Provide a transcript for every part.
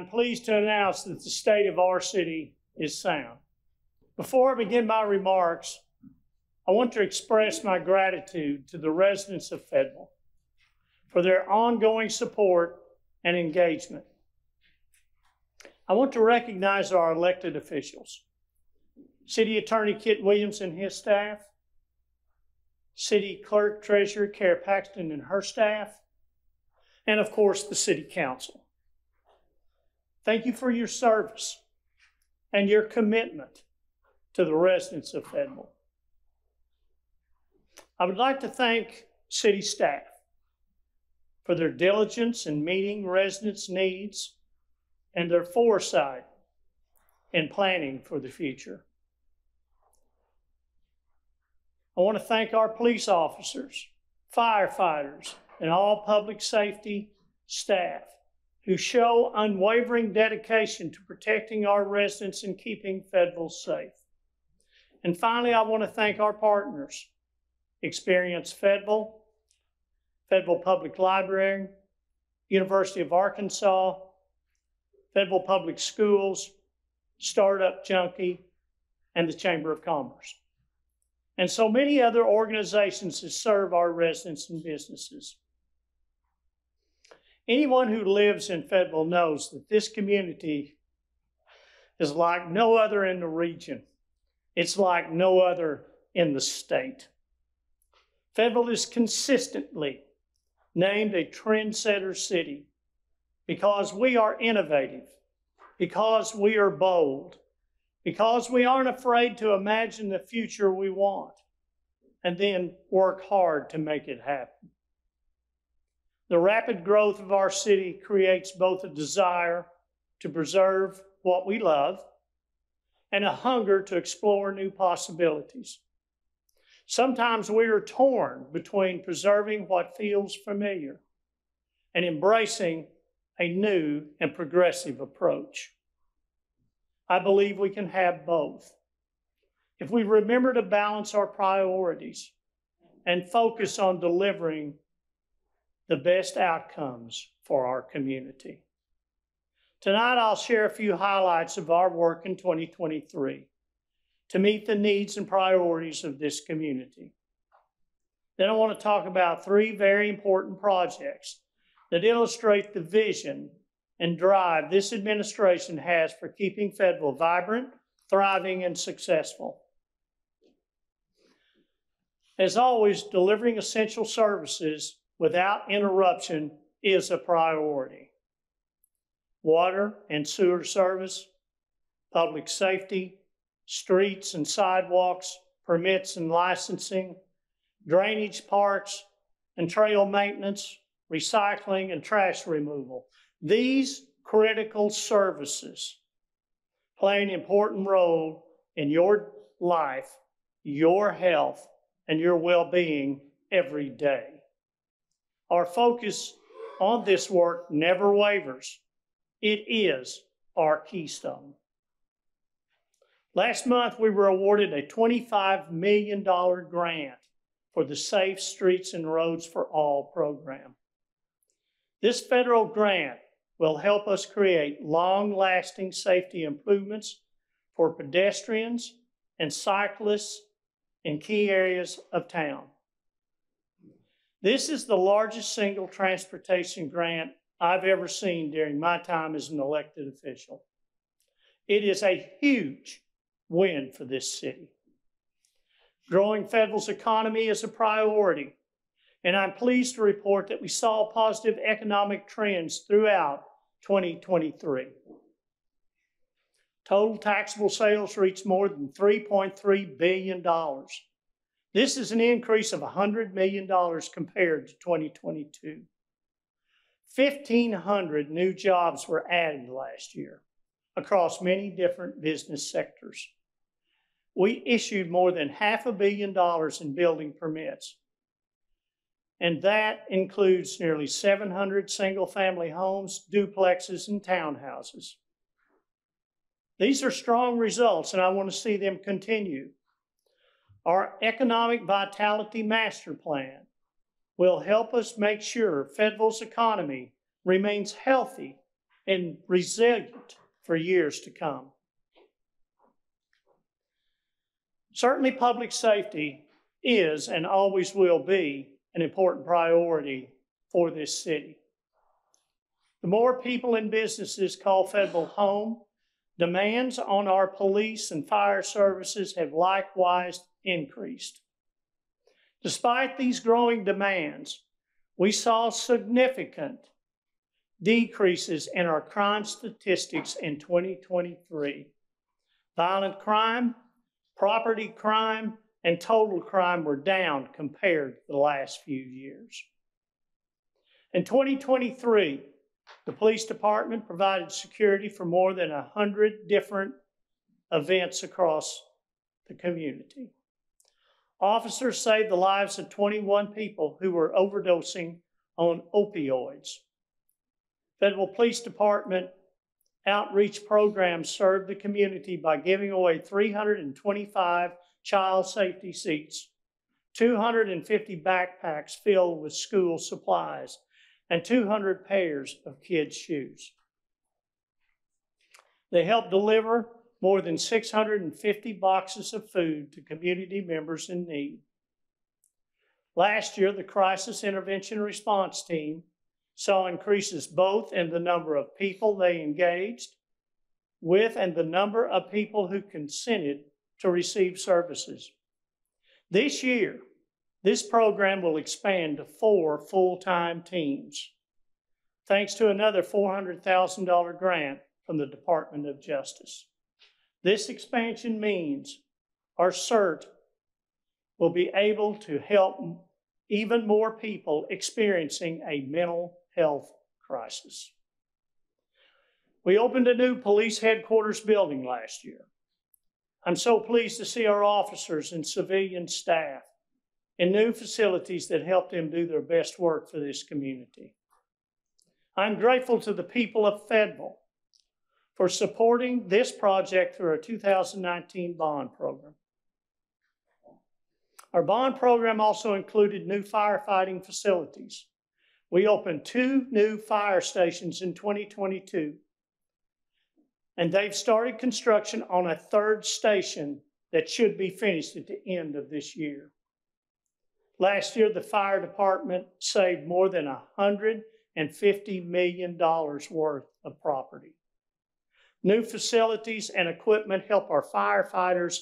I'm pleased to announce that the state of our city is sound. Before I begin my remarks, I want to express my gratitude to the residents of Fayetteville for their ongoing support and engagement. I want to recognize our elected officials, City Attorney Kit Williams and his staff, City Clerk Treasurer Kara Paxton and her staff, and of course the City Council. Thank you for your service and your commitment to the residents of Fayetteville. I would like to thank city staff for their diligence in meeting residents' needs and their foresight in planning for the future. I want to thank our police officers, firefighters, and all public safety staff who show unwavering dedication to protecting our residents and keeping Fayetteville safe. And finally, I want to thank our partners, Experience Fayetteville, Fayetteville Public Library, University of Arkansas, Fayetteville Public Schools, Startup Junkie, and the Chamber of Commerce, and so many other organizations that serve our residents and businesses. Anyone who lives in Fayetteville knows that this community is like no other in the region. It's like no other in the state. Fayetteville is consistently named a trendsetter city because we are innovative, because we are bold, because we aren't afraid to imagine the future we want and then work hard to make it happen. The rapid growth of our city creates both a desire to preserve what we love and a hunger to explore new possibilities. Sometimes we are torn between preserving what feels familiar and embracing a new and progressive approach. I believe we can have both if we remember to balance our priorities and focus on delivering the best outcomes for our community. Tonight, I'll share a few highlights of our work in 2023 to meet the needs and priorities of this community. Then I want to talk about three very important projects that illustrate the vision and drive this administration has for keeping Fayetteville vibrant, thriving, and successful. As always, delivering essential services without interruption is a priority. Water and sewer service, public safety, streets and sidewalks, permits and licensing, drainage, parks and trail maintenance, recycling and trash removal. These critical services play an important role in your life, your health, and your well-being every day. Our focus on this work never wavers. It is our keystone. Last month, we were awarded a $25 million grant for the Safe Streets and Roads for All program. This federal grant will help us create long-lasting safety improvements for pedestrians and cyclists in key areas of town. This is the largest single transportation grant I've ever seen during my time as an elected official. It is a huge win for this city. Growing Fayetteville's economy is a priority, and I'm pleased to report that we saw positive economic trends throughout 2023. Total taxable sales reached more than $3.3 billion. This is an increase of $100 million compared to 2022. 1,500 new jobs were added last year across many different business sectors. We issued more than $500 million in building permits, and that includes nearly 700 single-family homes, duplexes, and townhouses. These are strong results, and I want to see them continue. Our Economic Vitality Master Plan will help us make sure Fayetteville's economy remains healthy and resilient for years to come. Certainly, public safety is and always will be an important priority for this city. The more people and businesses call Fayetteville home, demands on our police and fire services have likewise increased. Despite these growing demands, we saw significant decreases in our crime statistics in 2023. Violent crime, property crime, and total crime were down compared to the last few years. In 2023, the police department provided security for more than 100 different events across the community. Officers saved the lives of 21 people who were overdosing on opioids. Fayetteville Police Department outreach programs served the community by giving away 325 child safety seats, 250 backpacks filled with school supplies, and 200 pairs of kids' shoes. They helped deliver more than 650 boxes of food to community members in need. Last year, the Crisis Intervention Response Team saw increases both in the number of people they engaged with and the number of people who consented to receive services. This year, this program will expand to 4 full-time teams, thanks to another $400,000 grant from the Department of Justice. This expansion means our CERT will be able to help even more people experiencing a mental health crisis. We opened a new police headquarters building last year. I'm so pleased to see our officers and civilian staff in new facilities that help them do their best work for this community. I'm grateful to the people of Fayetteville for supporting this project through our 2019 bond program. Our bond program also included new firefighting facilities. We opened 2 new fire stations in 2022, and they've started construction on a 3rd station that should be finished at the end of this year. Last year, the fire department saved more than $150 million worth of property. New facilities and equipment help our firefighters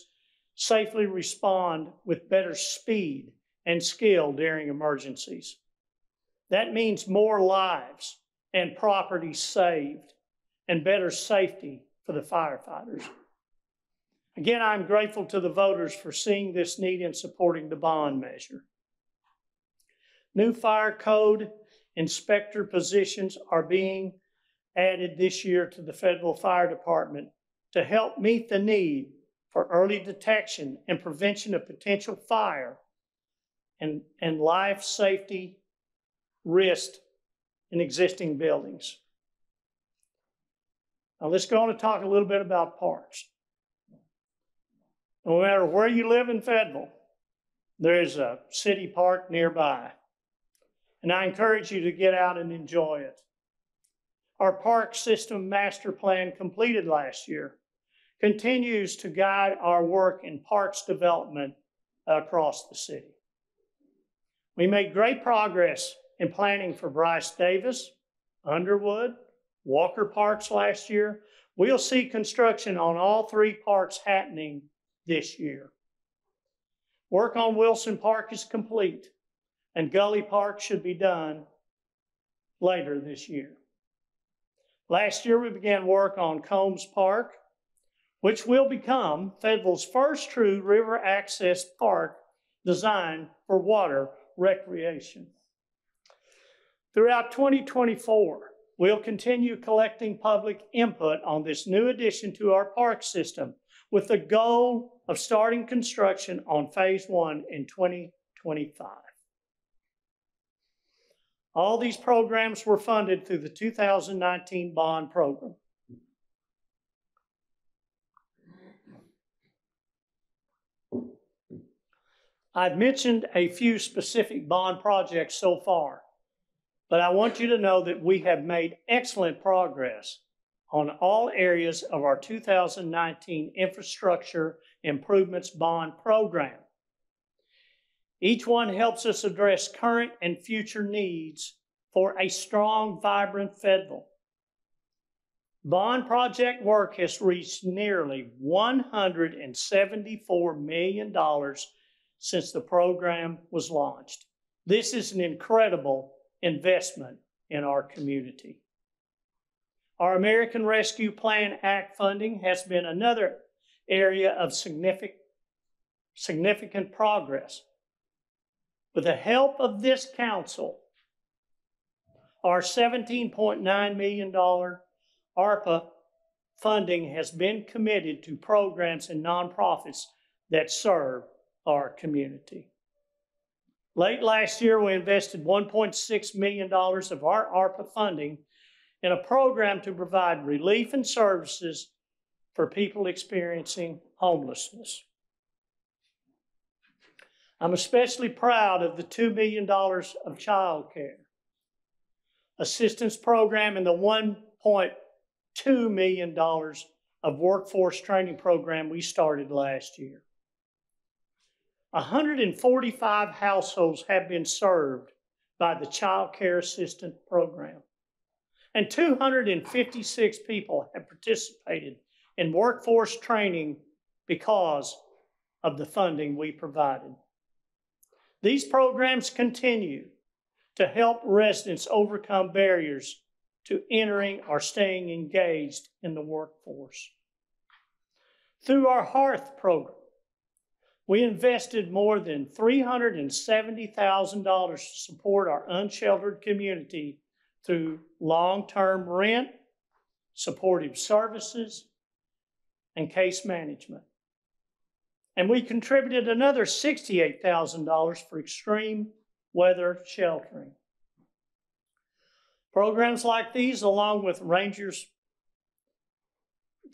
safely respond with better speed and skill during emergencies. That means more lives and property saved and better safety for the firefighters. Again, I'm grateful to the voters for seeing this need and supporting the bond measure. New fire code inspector positions are being added this year to the Fayetteville Fire Department to help meet the need for early detection and prevention of potential fire and life safety risk in existing buildings. Now let's go on and talk a little bit about parks. No matter where you live in Fayetteville, there is a city park nearby. And I encourage you to get out and enjoy it. Our park system master plan completed last year continues to guide our work in parks development across the city. We made great progress in planning for Bryce Davis, Underwood, Walker Parks last year. We'll see construction on all 3 parks happening this year. Work on Wilson Park is complete, and Gully Park should be done later this year. Last year, we began work on Combs Park, which will become Fayetteville's first true river access park designed for water recreation. Throughout 2024, we'll continue collecting public input on this new addition to our park system with the goal of starting construction on Phase 1 in 2025. All these programs were funded through the 2019 bond program. I've mentioned a few specific bond projects so far, But I want you to know that we have made excellent progress on all areas of our 2019 Infrastructure Improvements Bond Program. Each one helps us address current and future needs for a strong, vibrant Fayetteville. Bond project work has reached nearly $174 million since the program was launched. This is an incredible investment in our community. Our American Rescue Plan Act funding has been another area of significant progress. With the help of this council, our $17.9 million ARPA funding has been committed to programs and nonprofits that serve our community. Late last year, we invested $1.6 million of our ARPA funding in a program to provide relief and services for people experiencing homelessness. I'm especially proud of the $2 million of child care assistance program and the $1.2 million of workforce training program we started last year. 145 households have been served by the Child Care Assistance Program, and 256 people have participated in workforce training because of the funding we provided. These programs continue to help residents overcome barriers to entering or staying engaged in the workforce. Through our Hearth program, we invested more than $370,000 to support our unsheltered community through long-term rent, supportive services, and case management. And we contributed another $68,000 for extreme weather sheltering. Programs like these, along with the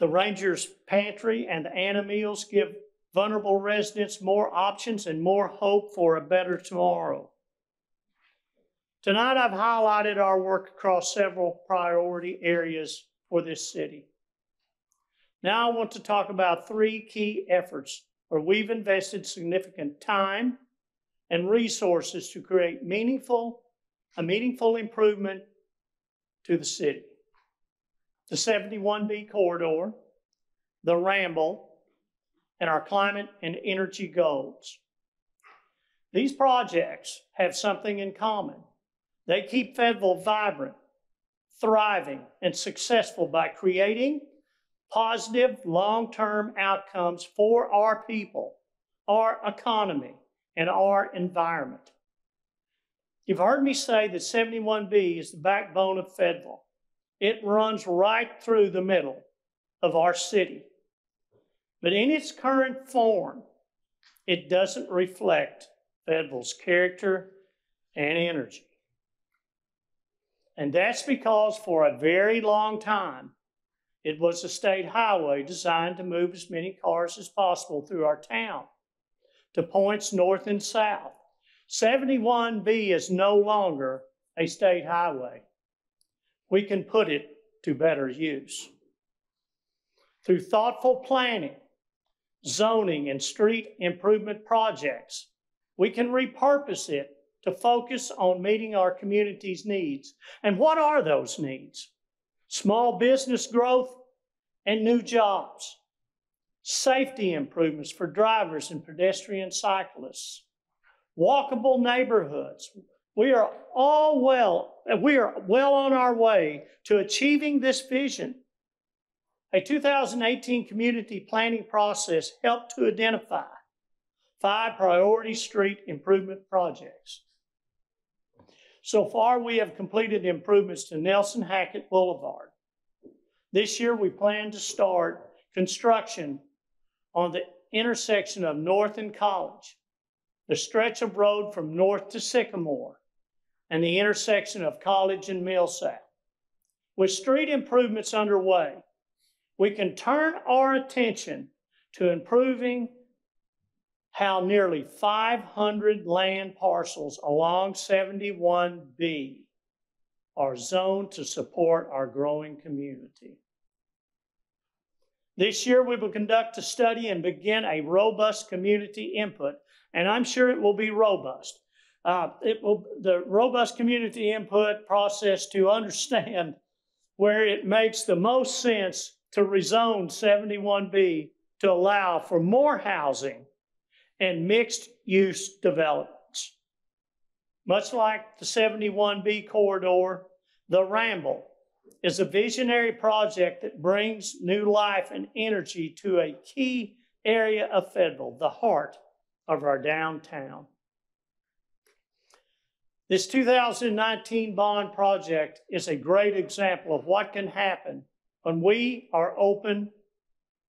Rangers Pantry and the Anna Meals, give vulnerable residents more options and more hope for a better tomorrow. Tonight, I've highlighted our work across several priority areas for this city. Now I want to talk about three key efforts where we've invested significant time and resources to create a meaningful improvement to the city. The 71B corridor, the Ramble, and our climate and energy goals. These projects have something in common. They keep Fayetteville vibrant, thriving, and successful by creating positive long-term outcomes for our people, our economy, and our environment. You've heard me say that 71B is the backbone of Fayetteville. It runs right through the middle of our city. But in its current form, it doesn't reflect Fayetteville's character and energy. And that's because for a very long time, it was a state highway designed to move as many cars as possible through our town to points north and south. 71B is no longer a state highway. We can put it to better use. Through thoughtful planning, zoning, and street improvement projects, we can repurpose it to focus on meeting our community's needs. And what are those needs? Small business growth and new jobs, safety improvements for drivers and pedestrian cyclists, walkable neighborhoods. We are well on our way to achieving this vision. A 2018 community planning process helped to identify 5 priority street improvement projects. So far, we have completed improvements to Nelson Hackett Boulevard. This year, we plan to start construction on the intersection of North and College, the stretch of road from North to Sycamore, and the intersection of College and Millsap. With street improvements underway, we can turn our attention to improving how nearly 500 land parcels along 71B are zoned to support our growing community. This year, we will conduct a study and begin a robust community input, and I'm sure it will be robust. The robust community input process to understand where it makes the most sense to rezone 71B to allow for more housing and mixed-use developments. Much like the 71B corridor, the Ramble is a visionary project that brings new life and energy to a key area of Fayetteville, the heart of our downtown. This 2019 bond project is a great example of what can happen when we are open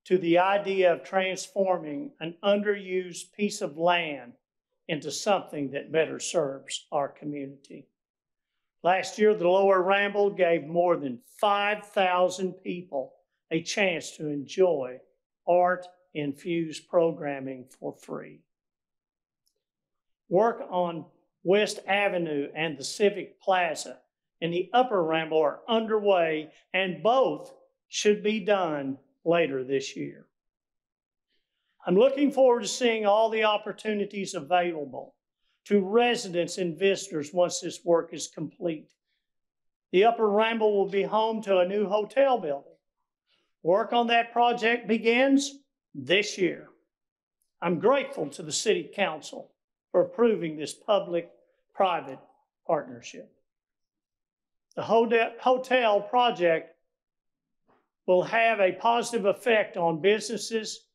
to the idea of transforming an underused piece of land into something that better serves our community. Last year, the Lower Ramble gave more than 5,000 people a chance to enjoy art-infused programming for free. Work on West Avenue and the Civic Plaza in the Upper Ramble are underway, and both should be done later this year. I'm looking forward to seeing all the opportunities available to residents and visitors once this work is complete. The Upper Ramble will be home to a new hotel building. Work on that project begins this year. I'm grateful to the City Council for approving this public-private partnership. The hotel project will have a positive effect on businesses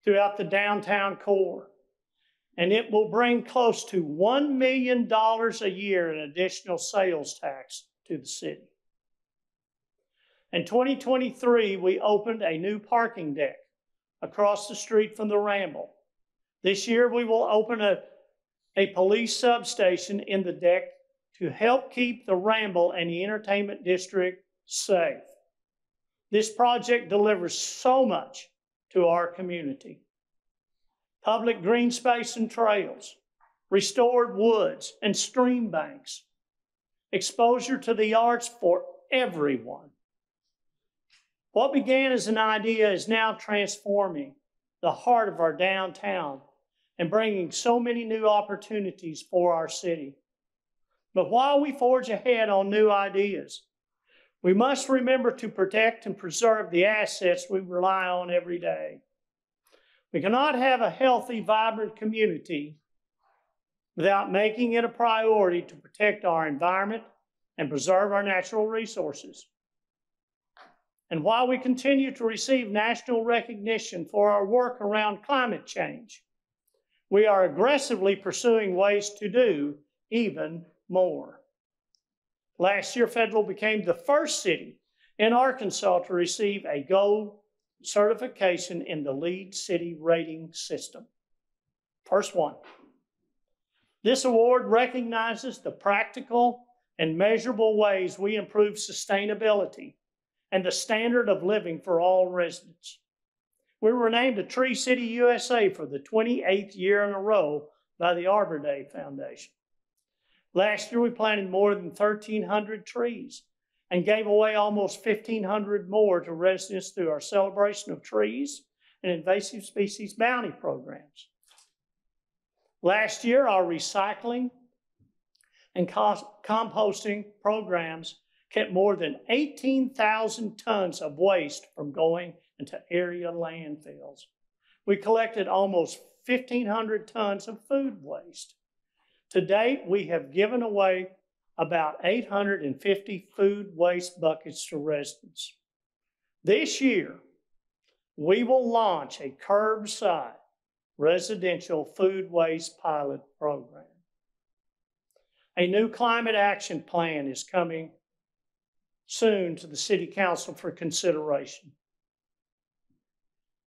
throughout the downtown core, and it will bring close to $1 million a year in additional sales tax to the city. In 2023, we opened a new parking deck across the street from the Ramble. This year, we will open a police substation in the deck to help keep the Ramble and the entertainment district safe. This project delivers so much to our community. Public green space and trails, restored woods and stream banks, exposure to the arts for everyone. What began as an idea is now transforming the heart of our downtown and bringing so many new opportunities for our city. But while we forge ahead on new ideas, we must remember to protect and preserve the assets we rely on every day. We cannot have a healthy, vibrant community without making it a priority to protect our environment and preserve our natural resources. And while we continue to receive national recognition for our work around climate change, we are aggressively pursuing ways to do even more. Last year, Fayetteville became the first city in Arkansas to receive a gold certification in the LEED City Rating System. First one. This award recognizes the practical and measurable ways we improve sustainability and the standard of living for all residents. We were named a Tree City USA for the 28th year in a row by the Arbor Day Foundation. Last year, we planted more than 1,300 trees and gave away almost 1,500 more to residents through our celebration of trees and invasive species bounty programs. Last year, our recycling and composting programs kept more than 18,000 tons of waste from going into area landfills. We collected almost 1,500 tons of food waste. To date, we have given away about 850 food waste buckets to residents. This year, we will launch a curbside residential food waste pilot program. A new climate action plan is coming soon to the City Council for consideration.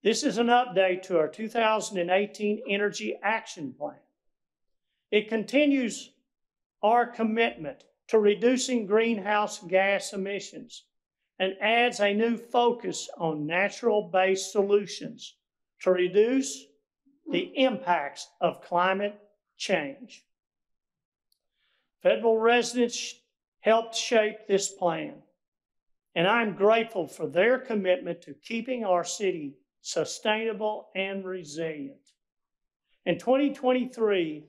This is an update to our 2018 Energy Action Plan. It continues our commitment to reducing greenhouse gas emissions and adds a new focus on natural-based solutions to reduce the impacts of climate change. Fayetteville residents helped shape this plan, and I'm grateful for their commitment to keeping our city sustainable and resilient. In 2023,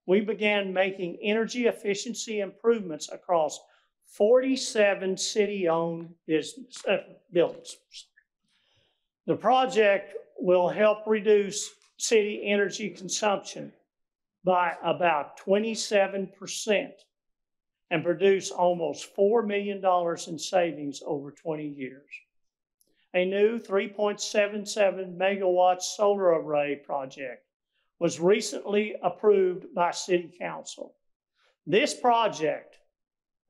we began making energy efficiency improvements across 47 city-owned buildings. The project will help reduce city energy consumption by about 27% and produce almost $4 million in savings over 20 years. A new 3.77 megawatt solar array project was recently approved by City Council. This project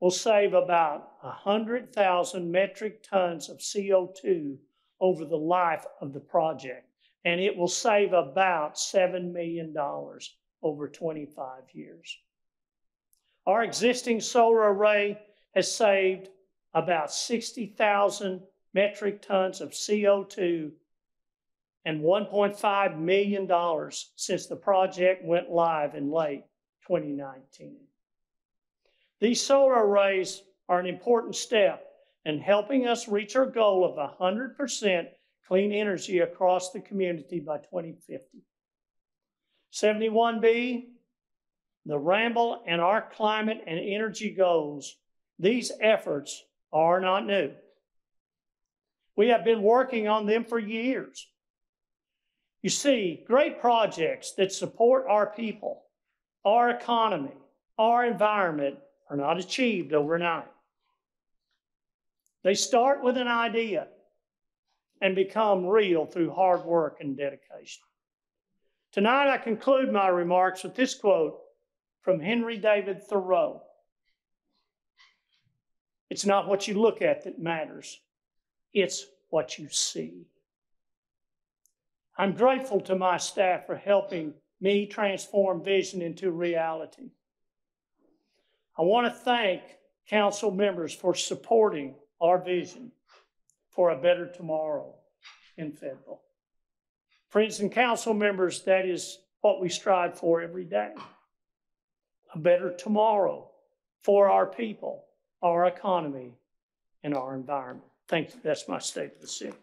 will save about 100,000 metric tons of CO2 over the life of the project, and it will save about $7 million over 25 years. Our existing solar array has saved about 60,000 metric tons of CO2 and $1.5 million since the project went live in late 2019. These solar arrays are an important step in helping us reach our goal of 100% clean energy across the community by 2050. 71B, the Ramble and our climate and energy goals, these efforts are not new. We have been working on them for years. You see, great projects that support our people, our economy, our environment are not achieved overnight. They start with an idea and become real through hard work and dedication. Tonight, I conclude my remarks with this quote from Henry David Thoreau. It's not what you look at that matters. It's what you see. I'm grateful to my staff for helping me transform vision into reality. I want to thank council members for supporting our vision for a better tomorrow in Fayetteville. Friends and council members, that is what we strive for every day. A better tomorrow for our people, our economy, and our environment. Thank you. That's my state of the city.